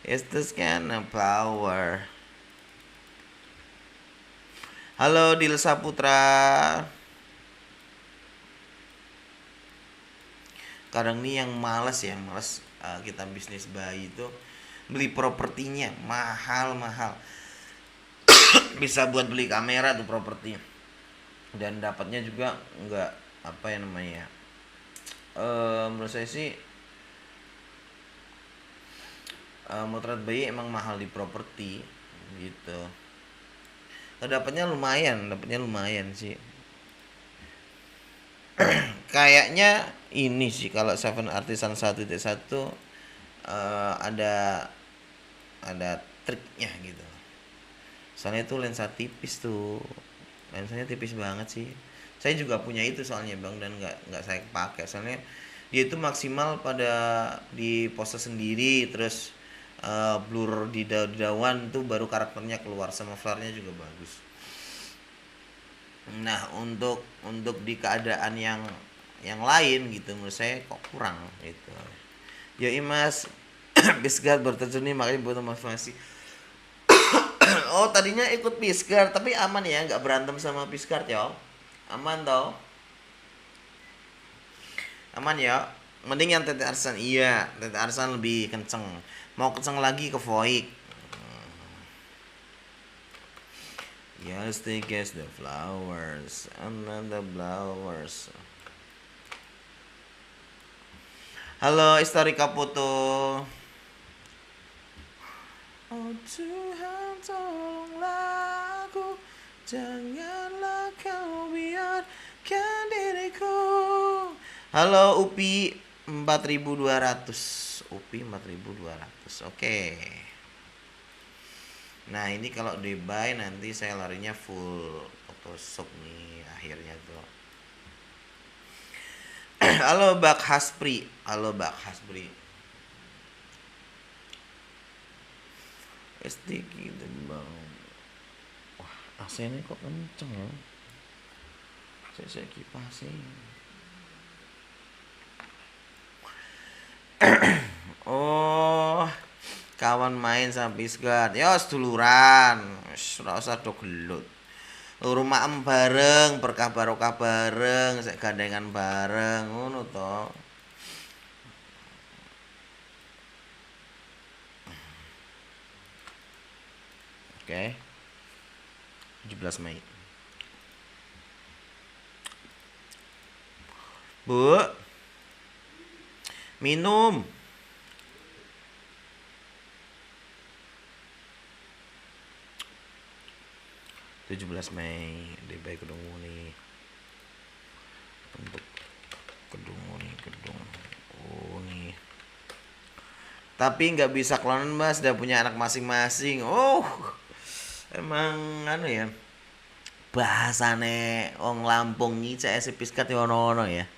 Is this kind of power? Halo Dilsa Putra. kadang nih yang males kita bisnis bayi itu beli propertinya mahal-mahal. Bisa buat beli kamera tuh propertinya. Dan dapatnya juga nggak apa ya namanya. Menurut saya sih motret bayi emang mahal di properti gitu. Dapatnya lumayan sih. Kayaknya ini sih kalau Seven Artisan 1.1 ada triknya gitu. Soalnya itu lensa tipis tuh, lensanya tipis banget sih. Saya juga punya itu soalnya bang, dan nggak saya pakai soalnya dia itu maksimal pada di pose sendiri, terus blur di dawan tuh baru karakternya keluar, sama flare-nya juga bagus. Nah untuk di keadaan yang lain gitu menurut saya kok kurang gitu. Yo Imas, Bisgard berterjun nih makanya butuh motivasi. Oh tadinya ikut Pisgard tapi aman ya, nggak berantem sama Pisgard ya, aman toh, aman ya. Mending yang Tete Arsan, iya Tete Arsan lebih kenceng, mau kenceng lagi ke Void. Yes they guess the flowers and then the flowers. Halo Istorika Putu. Oh Tuhan tolonglah aku, janganlah kau biarkan diriku. Halo Upi 4200. Upi 4200. Oke. Nah ini kalau debay nanti saya larinya full Photoshop nih akhirnya tuh. Halo Bak Haspri. Halo Bak Haspri. SD gitu bang. Wah AC-nya kok kenceng ya. Saya kipasin. Oh, kawan main sama Pisgard. Ya seduluran. Ora usah do gelut. Rumah bareng, berkah barokah bareng, sek gandengan bareng ngono to. Oke. 17 Mei. Bu, minum. Tujuh belas Mei DBY Kedung Muni. Untuk Kedung Muni, Kedung Muni. Tapi nggak bisa klonan mas, udah punya anak masing-masing. Oh, emang anu ya. Bahasane wong Lampung iki CS Piskat ono-ono ya.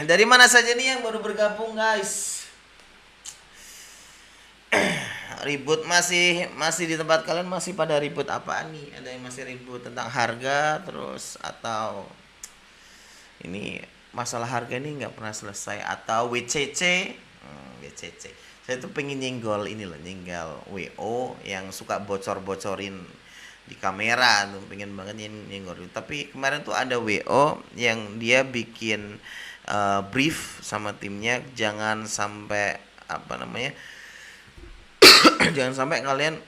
Dari mana saja nih yang baru bergabung guys? Ribut masih di tempat kalian, masih pada ribut apaan nih? Ada yang masih ribut tentang harga terus, atau ini masalah harga ini nggak pernah selesai, atau WCC? WCC. Saya tuh pengen nyenggol ini loh, nyenggol WO yang suka bocor-bocorin di kamera tuh, pengen banget nyenggol. Tapi kemarin tuh ada WO yang dia bikin brief sama timnya, jangan sampai apa namanya jangan sampai kalian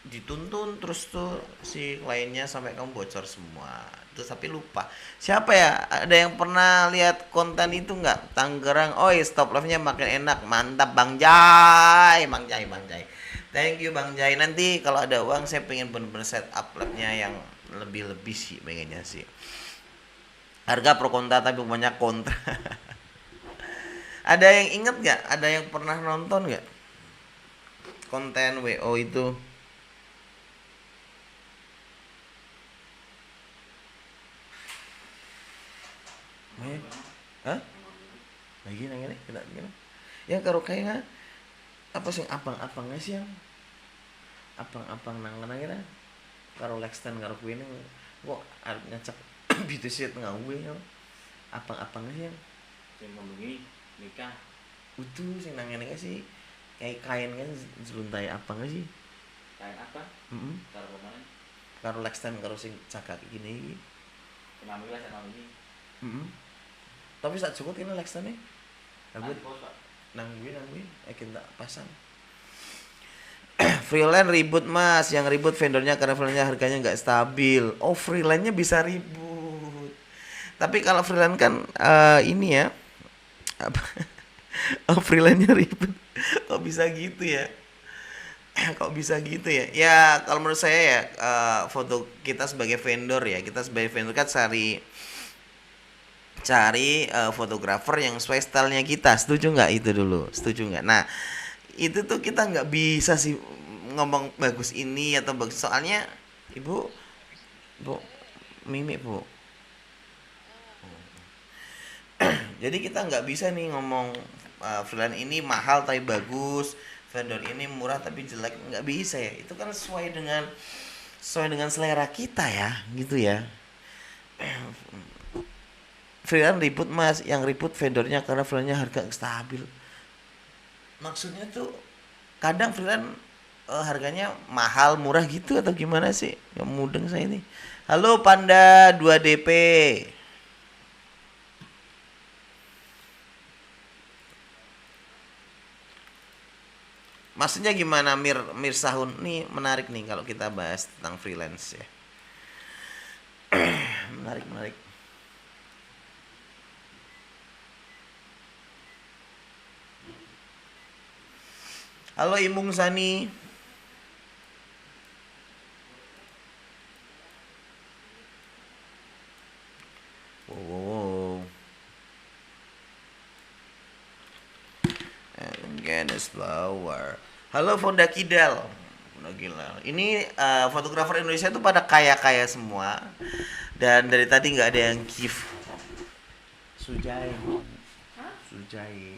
dituntun terus tuh si kliennya sampai kamu bocor semua. Terus tapi lupa. Siapa ya? Ada yang pernah lihat konten itu nggak? Tangerang, oi stop live-nya makin enak. Mantap Bang Jai. Bang Jai, Bang Jai. Thank you Bang Jai. Nanti kalau ada uang saya pengen bener-bener set up live-nya yang lebih-lebih sih pengennya sih. Harga pro kontra tapi banyak kontra. Ada yang inget nggak? Ada yang pernah nonton nggak? Konten WO itu. Hah? Lagi nang ini kena gini. Ya karo kayaknya apa sih abang-abangnya sih yang abang-abang nang ini karo Lexten karo kuwi ini kok arep ngecek gitu sih tengah gue ya. Abang-abangnya sih yang ngomongin nikah. Utuh sing nang ngene sih. Kayak kain kan jeluntai abangnya sih. Kain apa? Karo mana? Karo Lexten karo sing cakak gini iki. Kenapa lah sama ini? Tapi saat cukup ini Lex nih. Rambut Bos, Pak. nangguin, kita pasang. Freelance ribut mas, yang ribut vendornya karena vendornya harganya nggak stabil. Oh freelance-nya bisa ribut. Tapi kalau freelance kan ini ya, apa? Oh freelance-nya ribut. Kok bisa gitu ya? Kok bisa gitu ya? Ya kalau menurut saya ya foto kita sebagai vendor ya, kita sebagai vendor kan cari fotografer yang sesuai stylenya kita. Setuju nggak itu dulu? Setuju nggak? Nah itu tuh kita nggak bisa sih ngomong bagus ini atau bagus, soalnya ibu bu mimik bu, jadi kita nggak bisa nih ngomong freelance ini mahal tapi bagus, vendor ini murah tapi jelek, nggak bisa ya. Itu kan sesuai dengan selera kita ya gitu ya. Freelance ribut mas, yang ribut vendornya karena vendornya harga nggak stabil. Maksudnya tuh kadang freelance harganya mahal murah gitu atau gimana sih? Nggak mudeng saya ini. Halo Panda 2DP. Maksudnya gimana Mir Sahun? Nih menarik nih kalau kita bahas tentang freelance ya. Menarik. Halo Imung Sani. Wow. Against flower. Halo Fonda Kidal. Fonda Kidal. Ini fotografer Indonesia tuh pada kaya-kaya semua. Dan dari tadi nggak ada yang give. Sujai. Sujai.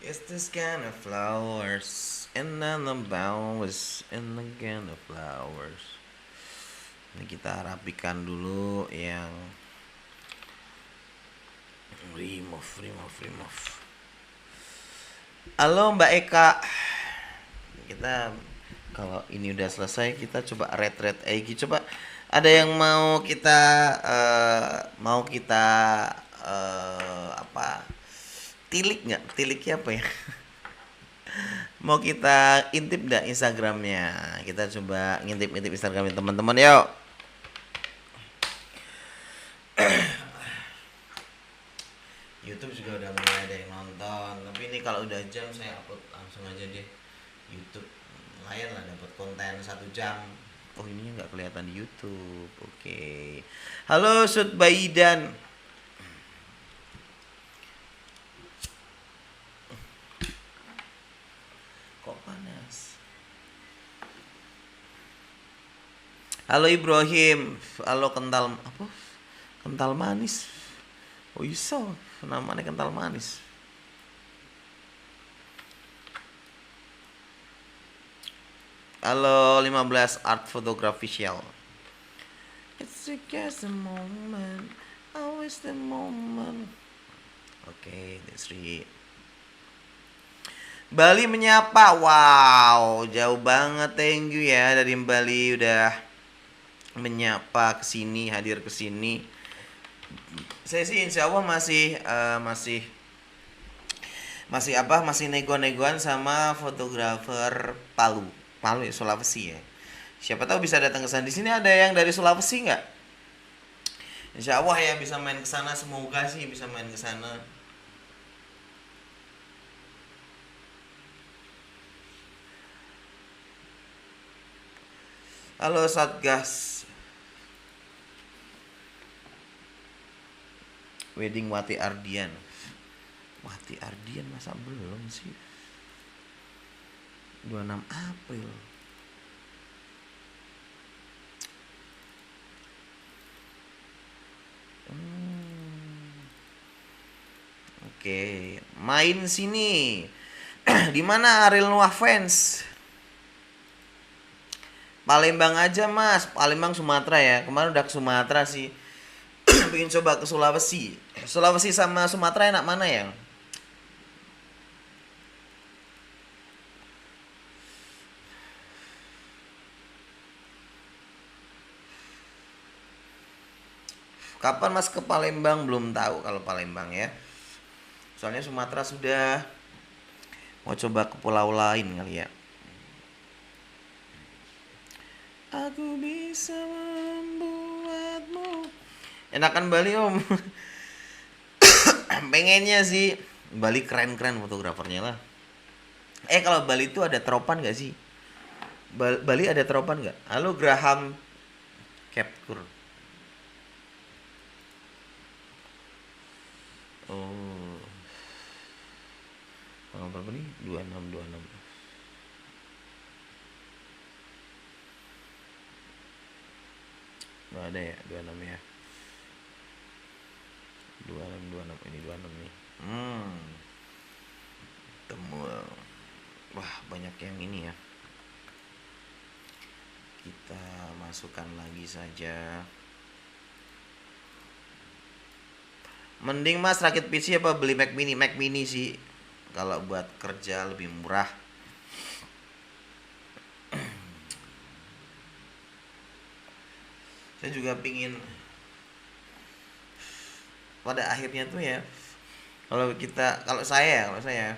It's this kind of flowers, and then the bowers, and the kind of flowers. Ini kita rapikan dulu yang remove. Halo Mbak Eka. Kita kalau ini udah selesai kita coba red Egi. Coba ada yang mau kita apa? Tilik nggak? Tiliknya apa ya? Mau kita intip nggak Instagramnya? Kita coba ngintip Instagramnya teman-teman yuk. YouTube juga udah mulai ada yang nonton. Tapi ini kalau udah jam saya upload langsung aja deh. YouTube lumayan lah dapat konten 1 jam. Oh ini nggak kelihatan di YouTube. Oke. Halo Sud Baidan. Kok panas? Halo Ibrahim. Halo kental apa? Kental manis. Oh iso, namanya kental manis. Halo 15 Art Photography Shell. It's just a moment, always the moment. Oke, that's it. Bali menyapa, wow, jauh banget, thank you ya dari Bali udah menyapa kesini, hadir kesini. Saya sih insya Allah masih nego-negoan sama fotografer Palu ya, Sulawesi ya. Siapa tahu bisa datang ke sana. Di sini ada yang dari Sulawesi nggak? Insya Allah ya bisa main ke sana, semoga sih bisa main ke sana. Halo Satgas. Wedding Wati Ardian. Wati Ardian masa belum sih? 26 April. Oke, main sini. Di mana Ariel Noah fans? Palembang aja mas, Palembang Sumatera ya. Kemarin udah ke Sumatera sih. Pengen coba ke Sulawesi. Sulawesi sama Sumatera enak mana yang? Kapan Mas ke Palembang? Belum tahu kalau Palembang ya. Soalnya Sumatera sudah, mau coba ke pulau lain kali ya. Aku bisa membuatmu. Enakan Bali om. Pengennya sih Bali keren-keren fotografernya lah. Kalau Bali itu ada teropan gak sih? Bali ada teropan gak? Halo Graham Capture. Oh, tanggal berapa nih? 26. Nggak ada ya 26 ya. 26 ini 26 nih. Temu. Wah, banyak yang ini ya. Kita masukkan lagi saja. Mending Mas rakit PC apa beli Mac Mini? Mac Mini sih. Kalau buat kerja lebih murah. Saya juga pingin pada akhirnya tuh ya, kalau saya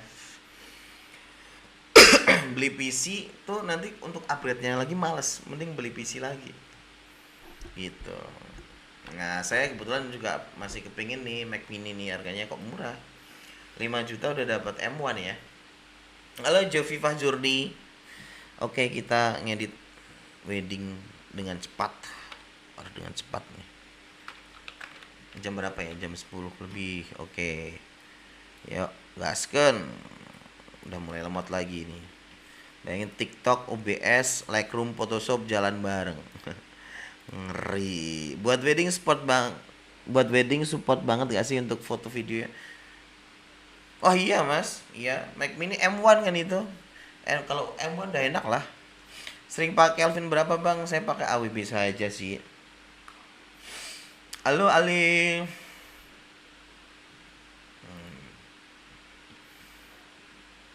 beli PC tuh nanti untuk upgrade-nya lagi males, mending beli PC lagi gitu. Nah saya kebetulan juga masih kepingin nih Mac Mini nih, harganya kok murah, 5 juta udah dapat M1 ya. Halo Jovivah Jordi. Oke, kita ngedit wedding dengan cepat. Harus dengan cepat nih. Jam berapa ya? Jam 10 lebih. Oke. Yuk, gasken. Udah mulai lemot lagi nih. Bayangin TikTok, OBS, Lightroom, Photoshop jalan bareng. Ngeri. Buat wedding support banget gak sih untuk foto video ya? Oh iya Mas, iya Mac Mini M1 kan itu. Kalau M1 udah enak lah. Sering pakai Kelvin berapa bang? Saya pakai AWB saja sih. Halo Ali.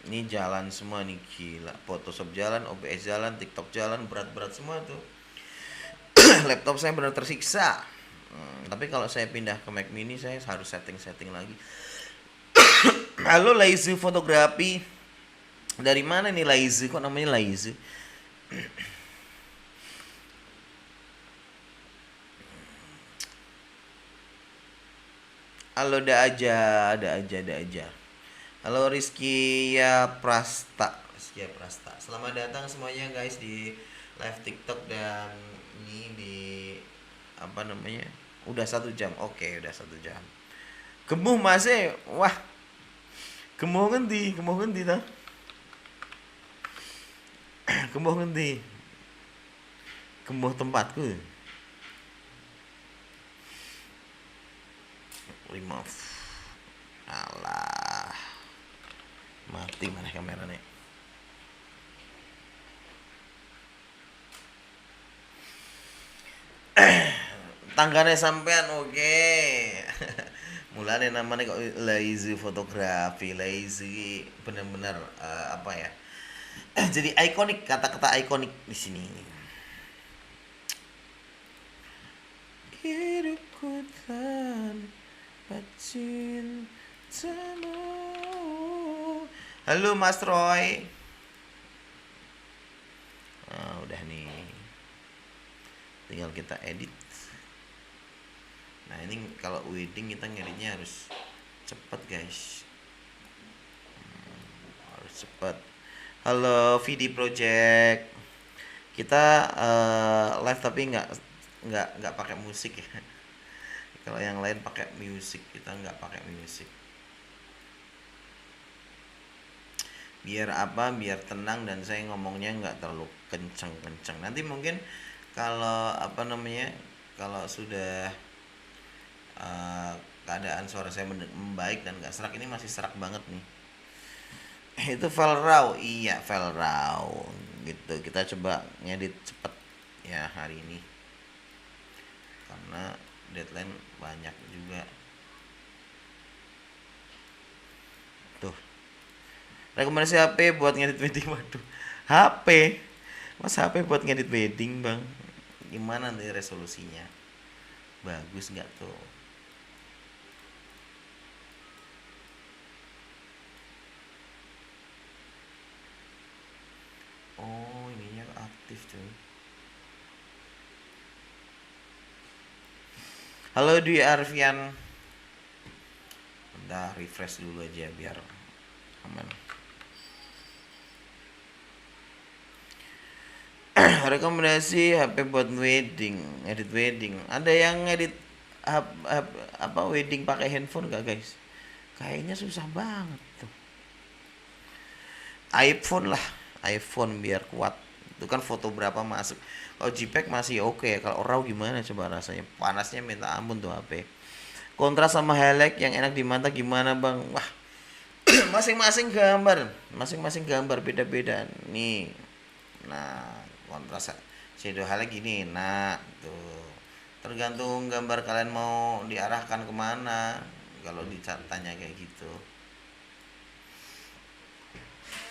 Ini jalan semua nih, gila. Photoshop jalan, OBS jalan, TikTok jalan, berat-berat semua tuh. Laptop saya benar tersiksa. Tapi kalau saya pindah ke Mac Mini saya harus setting-setting lagi. Halo Laizu Fotografi. Dari mana nih Laizu? Kok namanya Laizu? Halo, ada aja. Halo Rizky ya Prasta. Selamat datang semuanya guys di live TikTok dan ini di apa namanya? Udah 1 jam. Oke, udah 1 jam. Gemuh masih. Wah. Gemuh ngendi ta? Gemuh ngendi? Gemuh tempatku. Remove. Alah. Mati mana kameranya? Tanggane sampean oke. Mulane namanya kok lazy fotografi, lazy benar-benar apa ya? Jadi ikonik, kata-kata ikonik di sini. Hidupku tanpa cintamu. Halo Mas Roy. Udah nih. Tinggal kita edit. Nah ini kalau wedding kita ngeditnya harus cepet guys. Harus cepet. Halo VD Project. Kita live tapi nggak pakai musik ya. Kalau yang lain pakai musik, kita nggak pakai musik. Biar apa? Biar tenang dan saya ngomongnya nggak terlalu kenceng-kenceng. Nanti mungkin kalau apa namanya? Kalau sudah keadaan suara saya membaik dan nggak serak, ini masih serak banget nih. Itu file raw, iya file raw gitu. Kita coba ngedit cepet ya hari ini karena deadline banyak juga. Tuh. Rekomendasi HP buat ngedit wedding. Waduh. HP. Mas HP buat ngedit wedding, Bang. Gimana nih resolusinya? Bagus nggak tuh? Oh, ininya aktif cuy. Halo Dwi Arfian. Bentar, refresh dulu aja biar aman. Rekomendasi HP buat wedding, edit wedding. Ada yang edit apa wedding pakai handphone gak guys? Kayaknya susah banget tuh. iPhone lah, iPhone biar kuat. Itu kan foto berapa masuk. Kalau JPEG masih oke. Kalau RAW gimana coba rasanya? Panasnya minta ampun tuh HP. Kontras sama highlight yang enak di mata gimana bang? Wah, masing-masing gambar beda-beda nih. Nah, kontras shadow highlight gini. Nah, tuh tergantung gambar kalian mau diarahkan kemana. Kalau ditanya kayak gitu.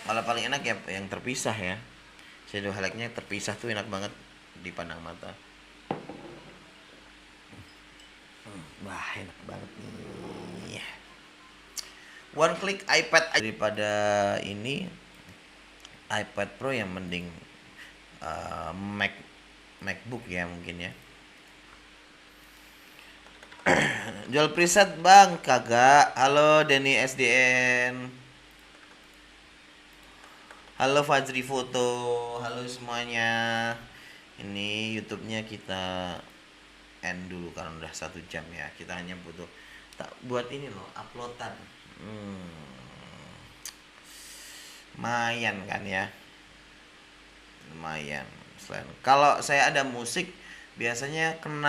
Malah paling enak ya yang terpisah ya. Shadow highlightnya terpisah tuh enak banget dipandang mata. Wah enak banget nih. One click iPad daripada ini iPad Pro yang mending MacBook ya mungkin ya. Jual preset bang kagak. Halo Denny SDN. Halo Fajri Foto. Halo semuanya. Ini YouTube-nya kita end dulu karena udah 1 jam ya. Kita hanya butuh tak buat ini loh uploadan. Lumayan kan ya. Lumayan. Selain kalau saya ada musik biasanya kena